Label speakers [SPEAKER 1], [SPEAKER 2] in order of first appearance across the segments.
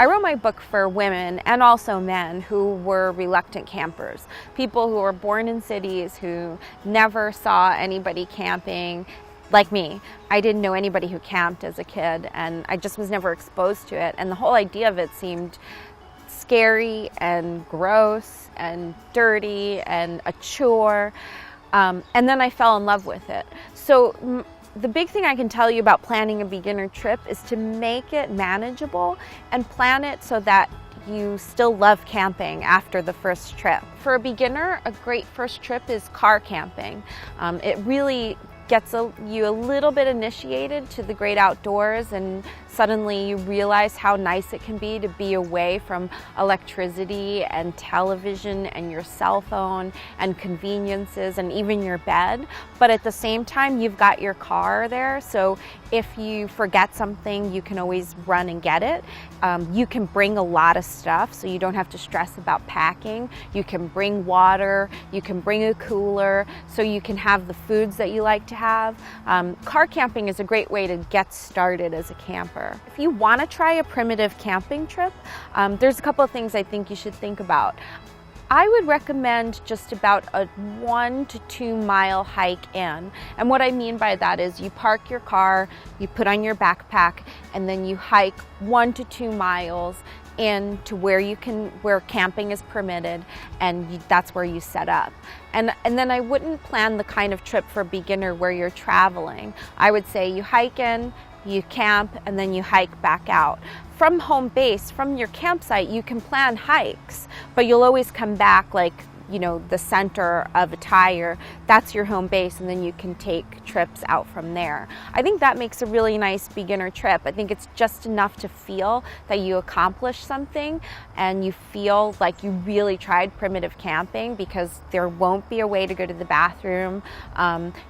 [SPEAKER 1] I wrote my book for women and also men who were reluctant campers, people who were born in cities who never saw anybody camping. Like me, I didn't know anybody who camped as a kid, and I just was never exposed to it, and the whole idea of it seemed scary and gross and dirty and a chore, and then I fell in love with it. So the big thing I can tell you about planning a beginner trip is to make it manageable and plan it so that you still love camping after the first trip. For a beginner, a great first trip is car camping. It really gets you a little bit initiated to the great outdoors, and suddenly you realize how nice it can be away from electricity and television and your cell phone and conveniences and even your bed. But at the same time, you've got your car there, so if you forget something, you can always run and get it. You can bring a lot of stuff, so you don't have to stress about packing. You can bring water, you can bring a cooler, so you can have the foods that you like to have. Car camping is a great way to get started as a camper. If you want to try a primitive camping trip, there's a couple of things I think you should think about. I would recommend just about a 1 to 2 mile hike in. And what I mean by that is you park your car, you put on your backpack, and then you hike 1 to 2 miles in to where camping is permitted, and that's where you set up. And then I wouldn't plan the kind of trip for a beginner where you're traveling. I would say you hike in, you camp, and then you hike back out. From home base, from your campsite, you can plan hikes, but you'll always come back the center of a tire. That's your home base, and then you can take trips out from there. I think that makes a really nice beginner trip. I think it's just enough to feel that you accomplished something and you feel like you really tried primitive camping, because there won't be a way to go to the bathroom.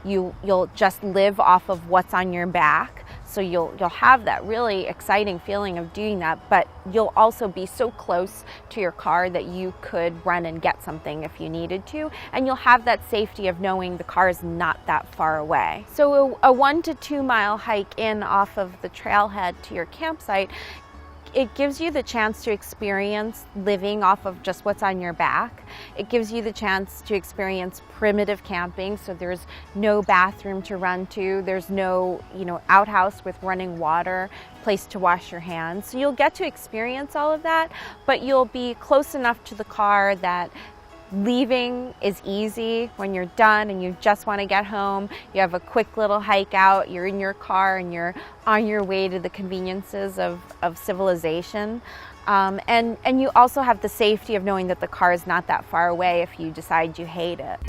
[SPEAKER 1] You'll just live off of what's on your back. So you'll have that really exciting feeling of doing that, but you'll also be so close to your car that you could run and get something if you needed to, and you'll have that safety of knowing the car is not that far away. So a 1 to 2 mile hike in off of the trailhead to your campsite, it gives you the chance to experience living off of just what's on your back. It gives you the chance to experience primitive camping, so there's no bathroom to run to, there's no outhouse with running water, place to wash your hands. So you'll get to experience all of that, but you'll be close enough to the car that leaving is easy. When you're done and you just want to get home, you have a quick little hike out, you're in your car and you're on your way to the conveniences of civilization. And you also have the safety of knowing that the car is not that far away if you decide you hate it.